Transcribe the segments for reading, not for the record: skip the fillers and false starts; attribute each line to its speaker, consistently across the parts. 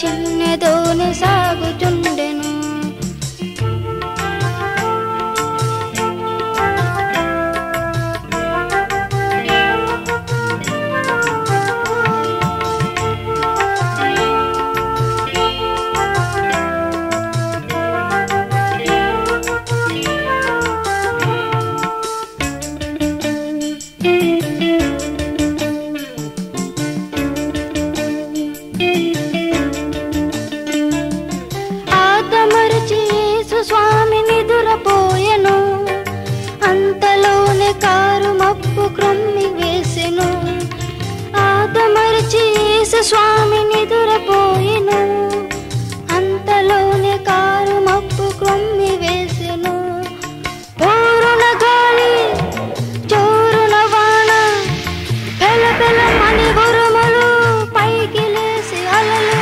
Speaker 1: చిన్నదోనె సాగుచుండెను. స్వామి నిదురపోయెను, అంతలోనే కారు మబ్బు క్రొమ్మి వేసెను. ఆదమరచి యేసు స్వామి నిదురపోయెను, అంతలోనే కారు మబ్బు క్రొమ్మి వేసెను. పోరున గాలి జోరున వాన, పెల పెలమని ఉరుములు, పైకి లేసి అలలు,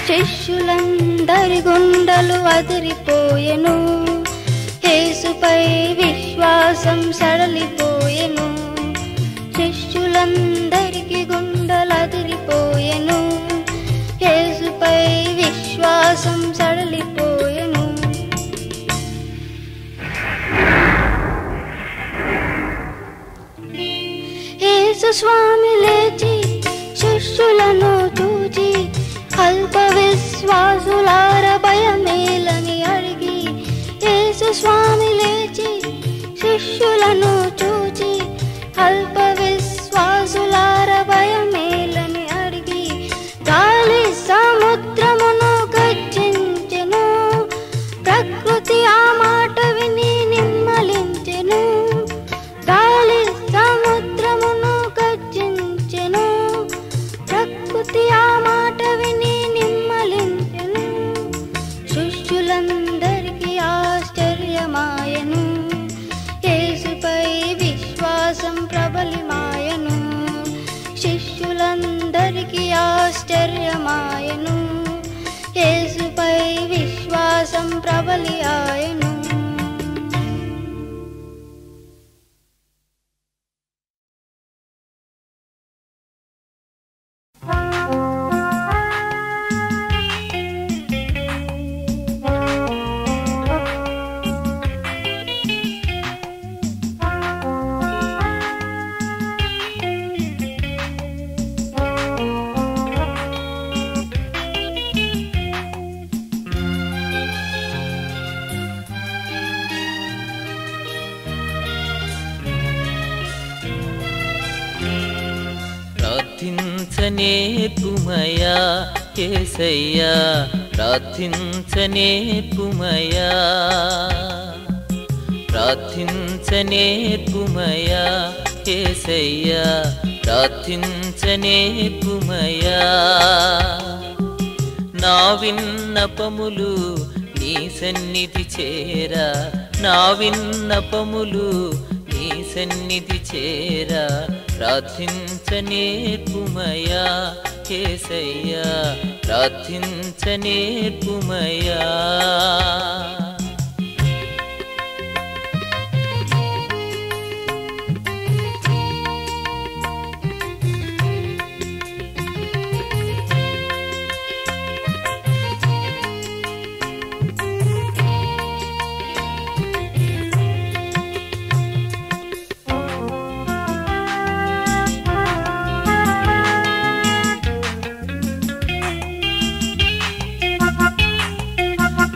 Speaker 1: శిష్యులందరి గుండెలు అదిరిపోయెను. యేసుపై విశ్వాసం సడలిపోయెను, శిష్యులందరికి గుండెలు అదిరిపోయెను. యేసుపై విశ్వాసం సడలిపోయెను. యేసు స్వామి లేచి శిష్యులను చూచి, అల్ప విశ్వాసులార భయమేలని అడిగి. యేసు స్వామి లేచి శిష్యులను చూచి, అల్ప విశ్వాసులార భయమేలని అడిగి. గాలి సముద్రమును గర్జించెను, ప్రకృతి ఆ మాట విని నిమ్మలించెను. గాలి సముద్రమును గర్జించెను, ప్రకృతి ఆ మాట విని నిమ్మలించెను. శిష్యులందరికీ ఆశ్చర్యమాయెను, యేసుపై విశ్వాసం ప్రబలిమాయెను. శిష్యులందరికీ ఆశ్చర్యమాయెను, యేసుపై విశ్వాసం ప్రబలి ఆయెను.
Speaker 2: ప్రార్థించనేర్పుమయా యేసయ్యా, ప్రార్థించనేర్పుమయా, ప్రార్థించనేర్పుమయా యేసయ్యా, ప్రార్థించనేర్పుమయా. నా విన్నపములు నీ సన్నిధి చేరా, నా విన్నపములు నీ సన్నిధి చేరా. ప్రార్థించనేర్పుమయా యేసయ్యా, ప్రార్థించనేర్పుమయా.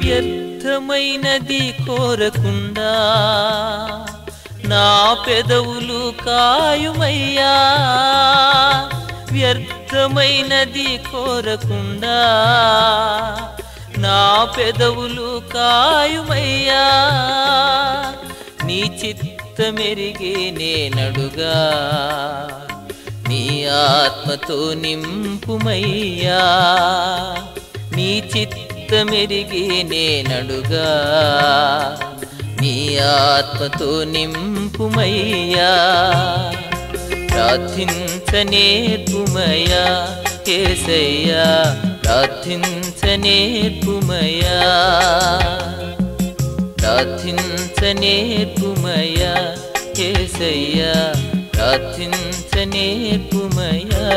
Speaker 2: వ్యర్థమైనది కోరకుండా నా పెదవులు కాయుమయ్యా, వ్యర్థమైనది కోరకుండా నా పెదవులు కాయుమయ్యా. నీ చిత్తమెరిగే నేనడుగా, నీ ఆత్మతో నింపుమయ్యా. నీ చిత్తమెరిగే నేనడుగా, నీ ఆత్మతో నింపుమయ్యా. ప్రార్థించనేర్పుమయా యేసయ్యా, ప్రార్థించనేర్పుమయా, ప్రార్థించనేర్పుమయా యేసయ్యా, ప్రార్థించనేర్పుమయా.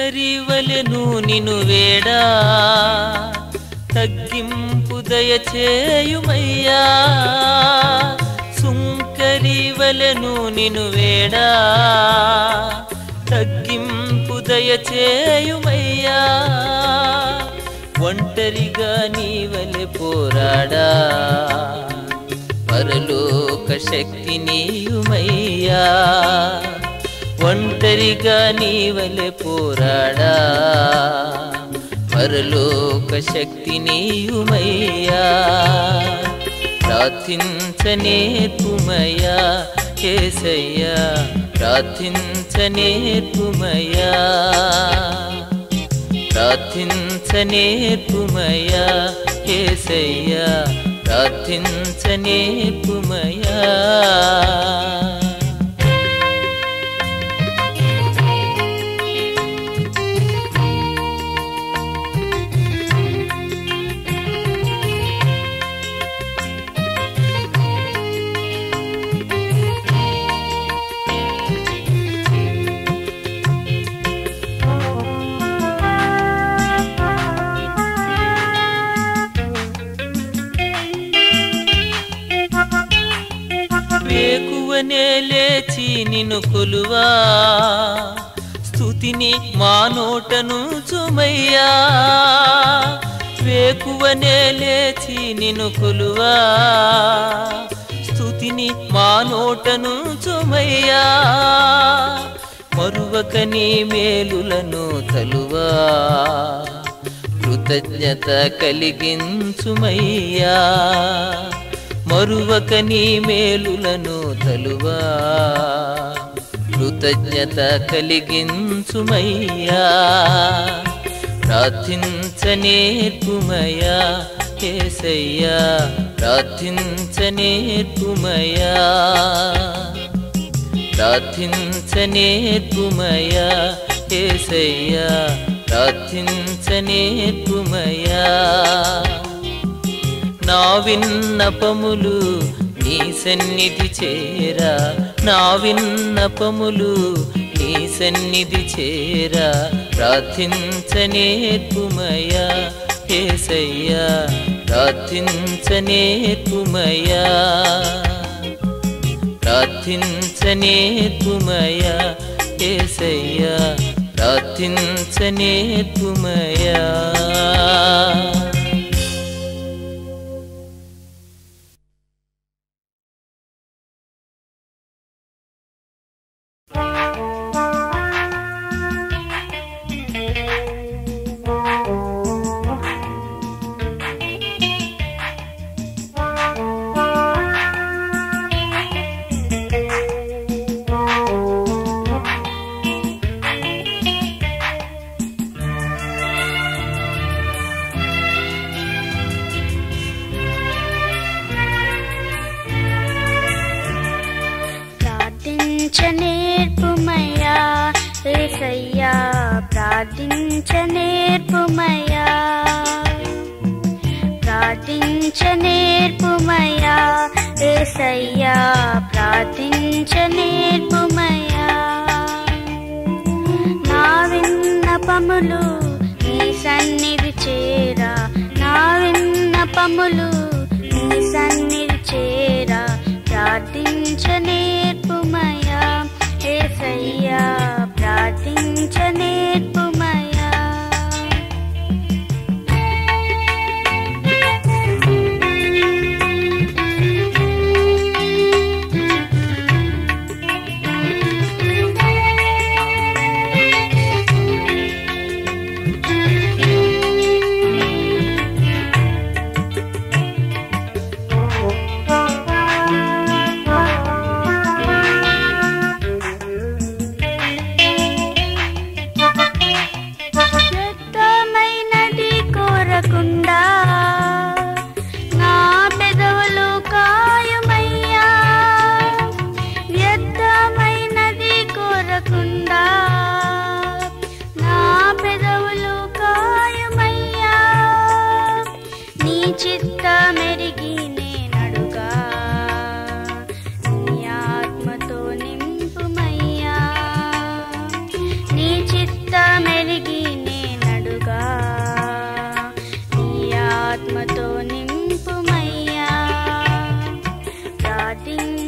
Speaker 2: సుంకరివలెను నిను వేడా తగ్గింపు దయచేయుమయ్యా సుంకరివలెను నిను వేడా తగ్గింపు దయచేయుమయ్యా ఒంటరిగా నీవలె పోరాడా పరలోక శక్తి నీయుమయ్యా ఒంటరిగా నీవలె పోరాడా పరలోక శక్తి నీయుమయ్యా ప్రార్థించనేర్పుమయ్యా యేసయ్యా ప్రార్థించనేర్పుమయ్యా ప్రార్థించనేర్పుమయ్యా యేసయ్యా ప్రార్థించనేర్పుమయ్యా వేకువనే లేచి నిన్ను కొలువా స్తుతిని మా నోటను చుమయ్యా వేకువనే లేచి నిన్ను కొలువా స్తుతిని మా నోటను చుమయ్యా మరువక నీ మేలులను తలువా కృతజ్ఞత కలిగించుమయ్యా మరువక నీ మేలులను తలువా కృతజ్ఞత కలిగించుమయ్యా ప్రార్థించనేర్పుమయ్యా యేసయ్యా ప్రార్థించనేర్పుమయ్యా ప్రార్థించనేర్పుమయ్యా యేసయ్యా ప్రార్థించనేర్పుమయ్యా నా విన్నపములు నీ సన్నిధి చేరా నా విన్నపములు నీ సన్నిధి చేరా ప్రార్థించనేర్పుమయ్యా యేసయ్యా ప్రార్థించనేర్పుమయ్యా ప్రార్థించనేర్పుమయ్యా యేసయ్యా ప్రార్థించనేర్పుమయ్యా
Speaker 1: ప్రార్థించనేర్పుమయ్యా యేసయ్యా ప్రార్థించనేర్పుమయ్యా ప్రార్థించనేర్పుమయ్యా యేసయ్యా ప్రార్థించనేర్పుమయ్యా నా విన్నపములు నీ సన్నిధి చేరా నా విన్నపములు నీ సన్నిధి చేరా ప్రార్థించనేర్పుమయ్యా యేసయ్యా ప్రార్థించనేర్పుమయ్యా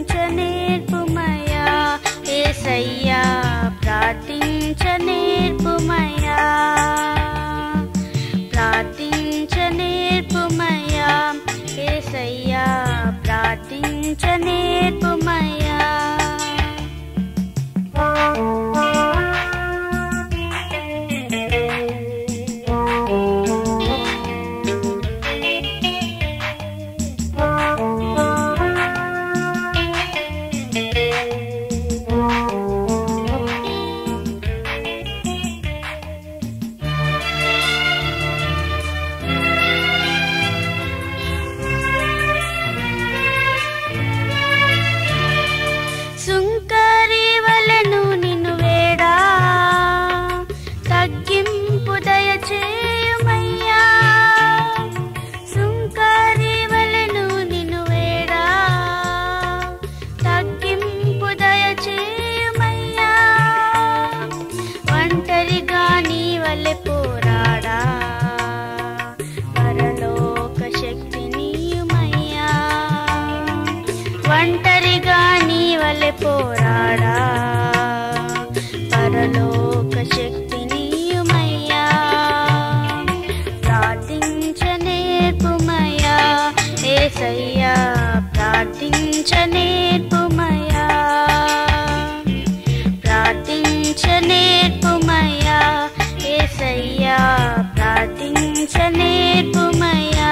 Speaker 1: నేర్పుమయ్యా యేసయ్యా ప్రార్థించ నేర్పుమయ్యా ప్రార్థించ నేర్పుమయ్యా యేసయ్యా ప్రార్థించ నేర్పుమయ్యా సుంకరి వలెను నిన్ను వేడా తగ్గింపు దయచేయుమయ్యా సుంకరి వలెను నిన్ను వేడా తగ్గింపు దయచేయుమయ్యా ఒంటరిగా నీ వలె పోరాడా పరలోక శక్తి నీయుమయ్యా ఒంటరిగా నీ వలె పోరాడా పరలోక శక్తి నీయుమయ్యా ప్రార్థించ నేర్పుమయ్యా యేసయ్యా ప్రార్థించ నేర్పుమయ్యా ప్రార్థించ నేర్పుమయ్యా యేసయ్యా ప్రార్థించ నేర్పుమయ్యా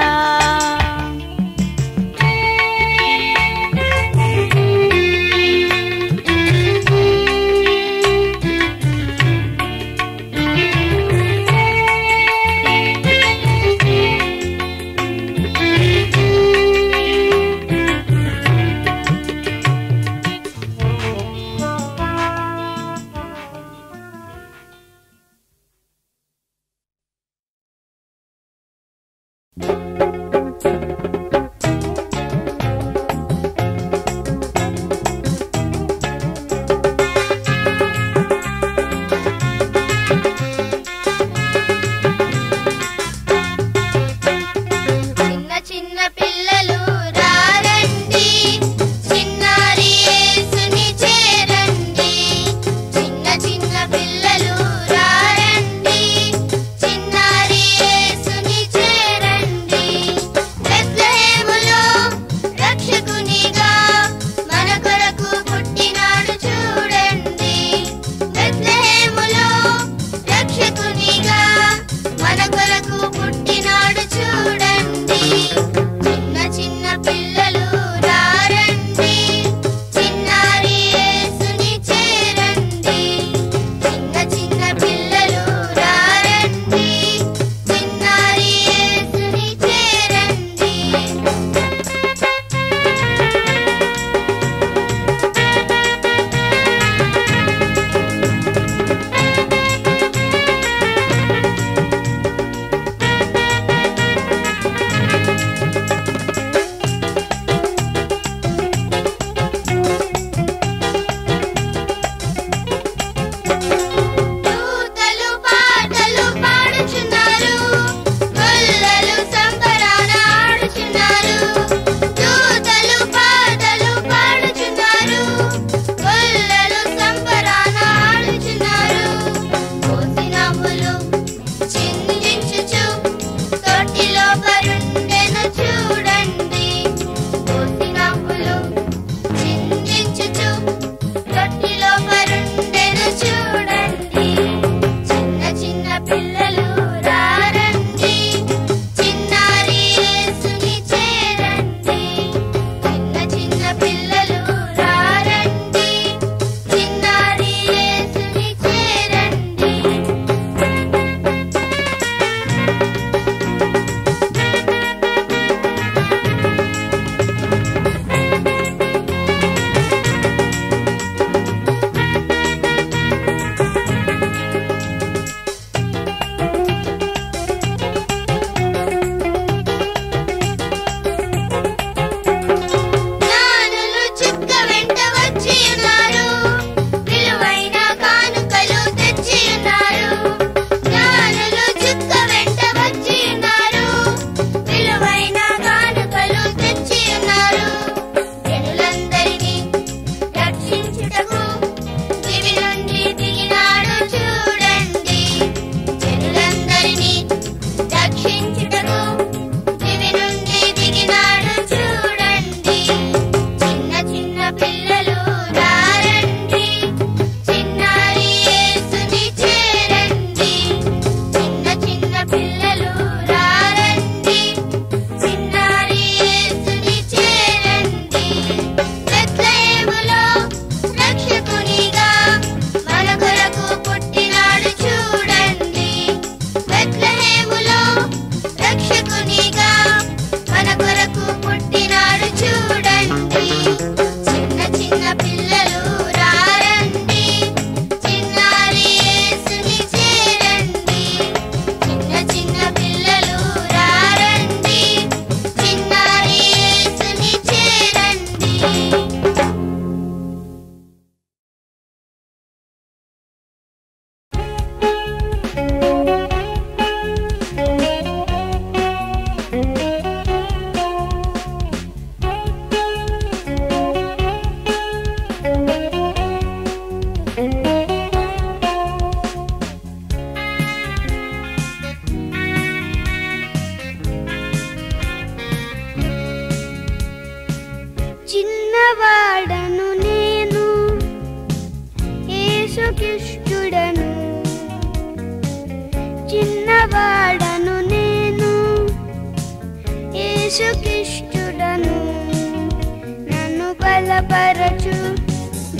Speaker 1: బలపరచు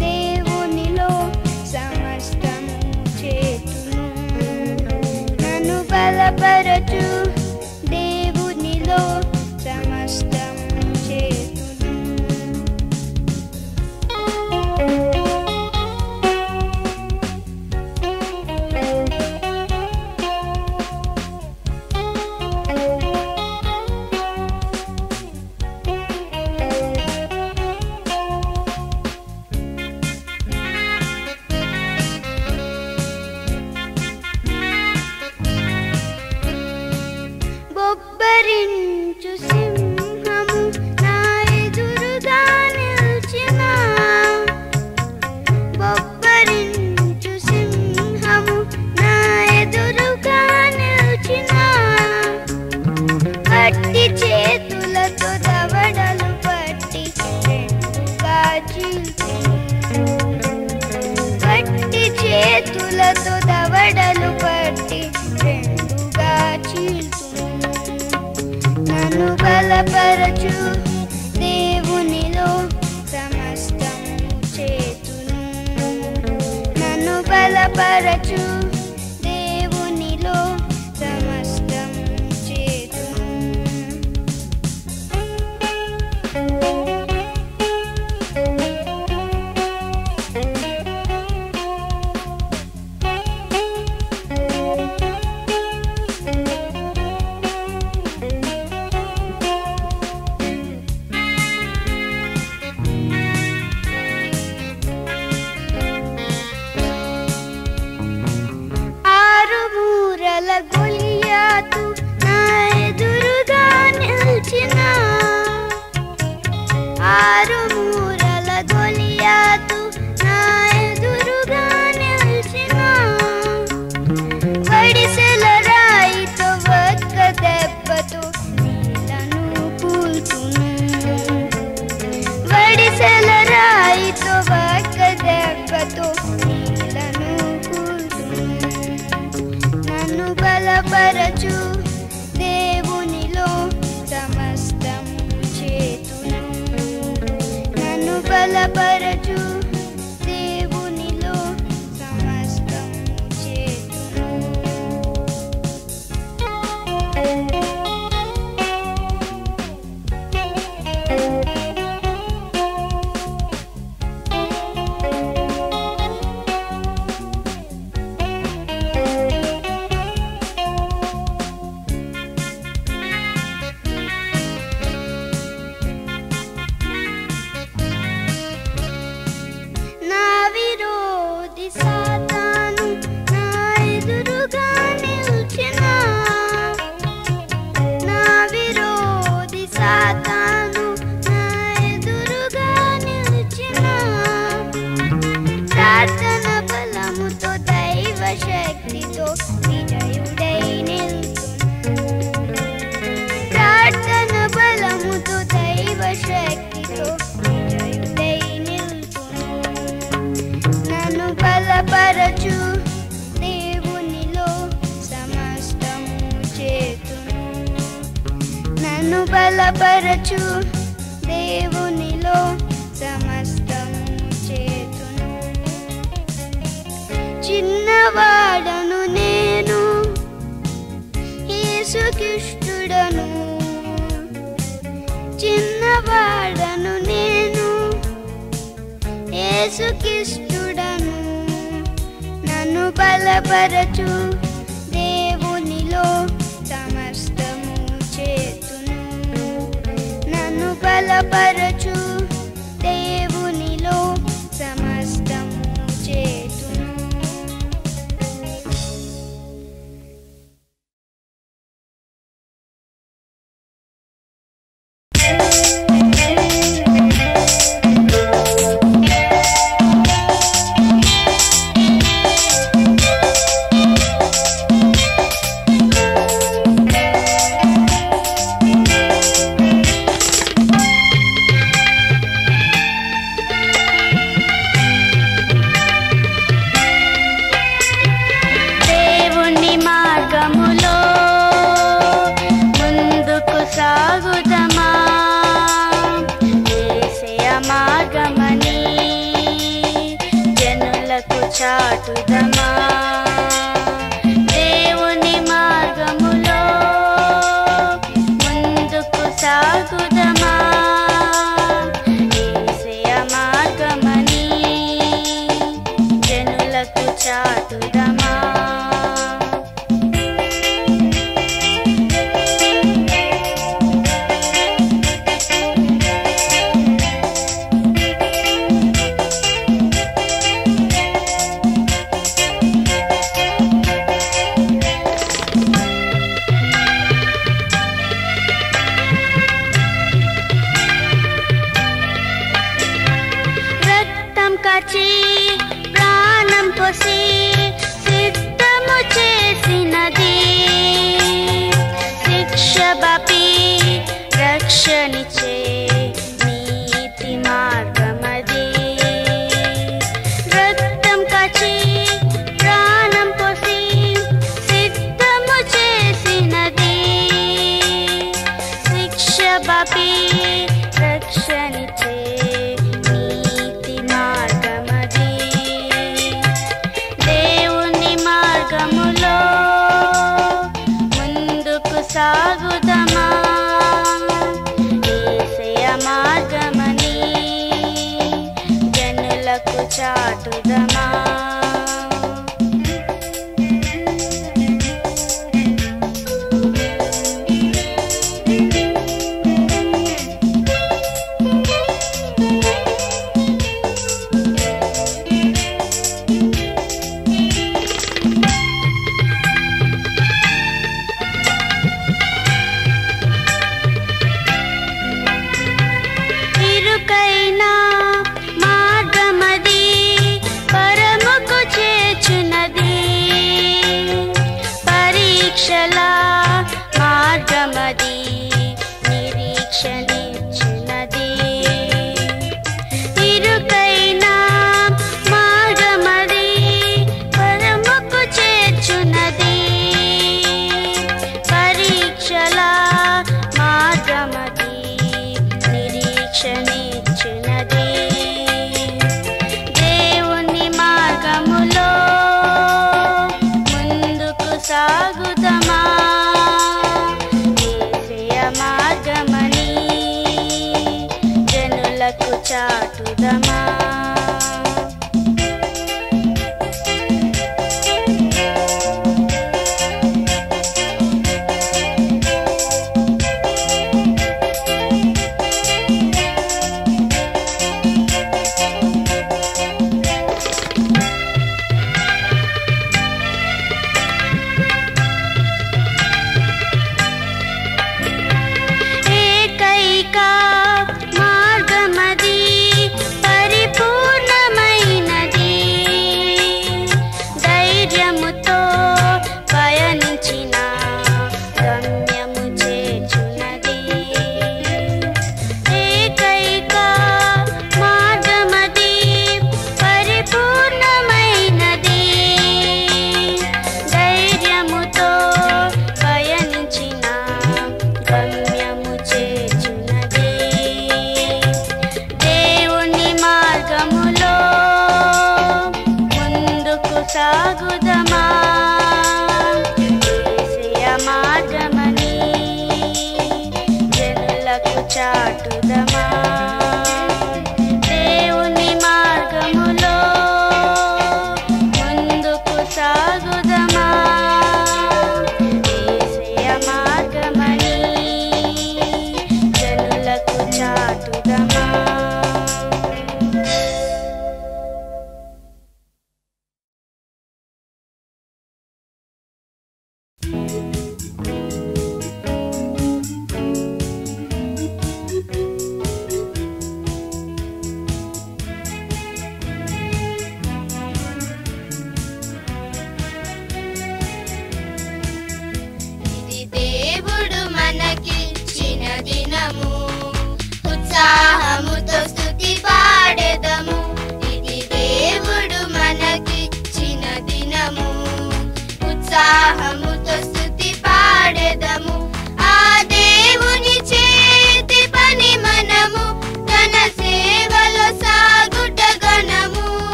Speaker 1: దేవునిలో సమస్తము చేతును. నన్ను బలపరచు దేవునిలో సమస్తము చేతును. బొబ్బరించు సింహము నా ఎదురుగా నిల్చిన, బొబ్బరించు సింహము నా ఎదురుగా నిల్చిన, పట్టి చేతులతో దవడలు పట్టి రెండుగా చీల్చును, పట్టి చేతులతో దవడలు పట్టి రెండుగా చీల్చును. నన్ను బలపరచు దేవునిలో సమస్తము చేతును. నన్ను బలపరచు దేవునిలో సమస్తము చేతును. గొలియాతు నా ఎదురుగా నిల్చిన, ఆరు మూరల గొలియాతు నా ఎదురుగా నిల్చిన, వడిసెల రాయితో ఒక్క దెబ్బతో నీళ్లను కూల్చును, వడిసెల రాయితో ఒక్క దెబ్బతో నీళ్లను కూల్చును. నన్ను బలపరచు దేవునిలో సమస్తము చేతును. నన్ను బలపరచు దేవునిలో సమస్తము చేతును. నా విరోధి సాతాను నా ఎదురుగా నిల్చిన, నా విరోధి సాతాను నా ఎదురుగా నిల్చిన, ప్రార్థన బలముతో దైవ శక్తితో విజయుడై నిల్చును, ప్రార్థన బలముతో దైవ శక్తితో విజయుడై నిల్చును. నన్ను బలపరచు దేవునిలో సమస్తము చేతును. నన్ను బలపరచు దేవునిలో సమస్తము చేతును. చిన్నవాడను నేను యేసుక్రీస్తుడను, చిన్నవాడను నేను యేసుక్రీస్తుడను. నన్ను బలపరచు దేవునిలో సమస్తము చేతును. నన్ను బలపరచు దేవునిలో సమస్తము చేతును. చాటుదమా దేవుని మార్గములో ముందుకు సాగుదమా యేసయ్య మార్గమని జనులకు చాటుదమా కాచి ప్రాణం పోసి సిద్ధము చేసినది శిక్ష బాపి రక్షణిచ్చే నీతి మార్గమది రక్తం కాచి ప్రాణం పోసి సిద్ధము చేసినది శిక్ష బాపి రక్షణిచ్చే సాగుదమా యేసయ్య మార్గమని జనులకు చాటుదమా మార్గమది పరముకు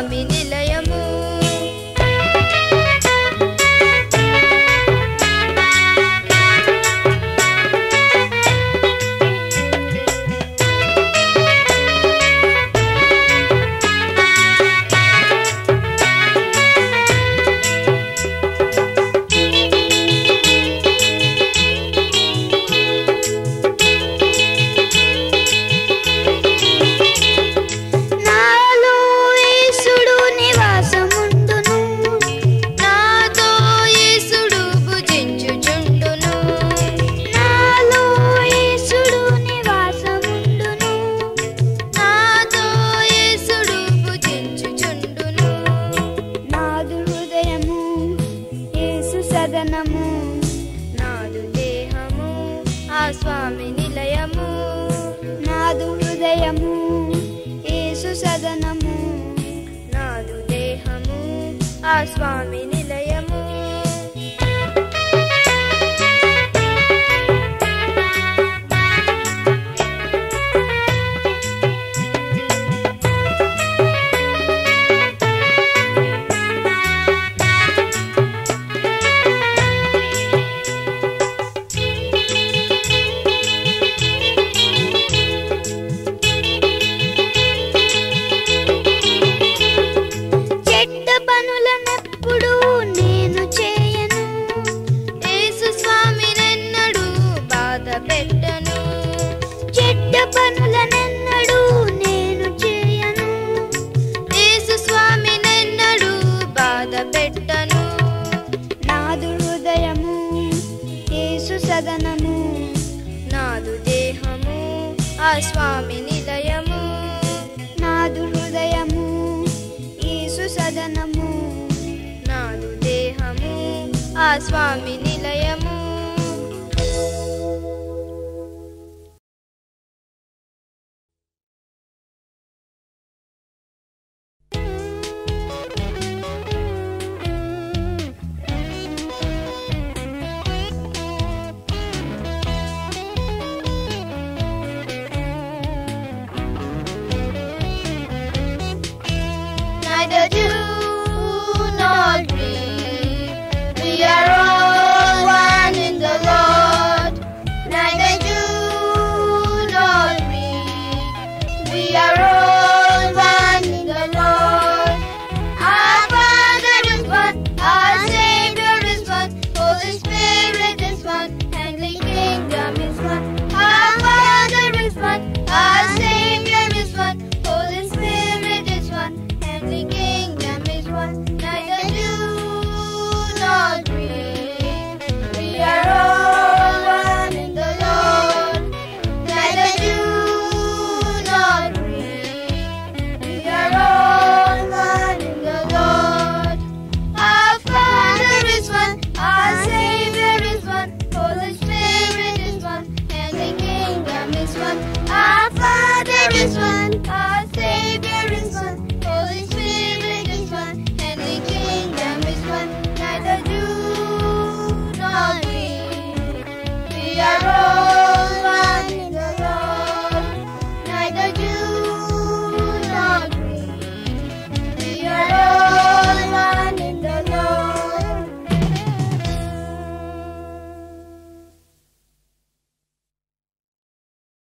Speaker 1: స్వామి నిలయము. నాదు దేహము ఆ స్వామి నిలయము. నాదు హృదయము యేసు సదనము. నాదు దేహము ఆ స్వామి నిలయము. పనులనెప్పుడు నేను చేయను, యేసు స్వామినెన్నడూ బాధ పెట్టను. చెడ్డ పనులనెన్నడూ నేను చేయను, యేసు స్వామినెన్నడూ బాధ పెట్టను. నాదు హృదయము యేసు సదనము. నాదు దేహము ఆ స్వామి నిలయము. నాదు హృదయము యేసు సదనము. నాదు దేహము ఆ స్వామి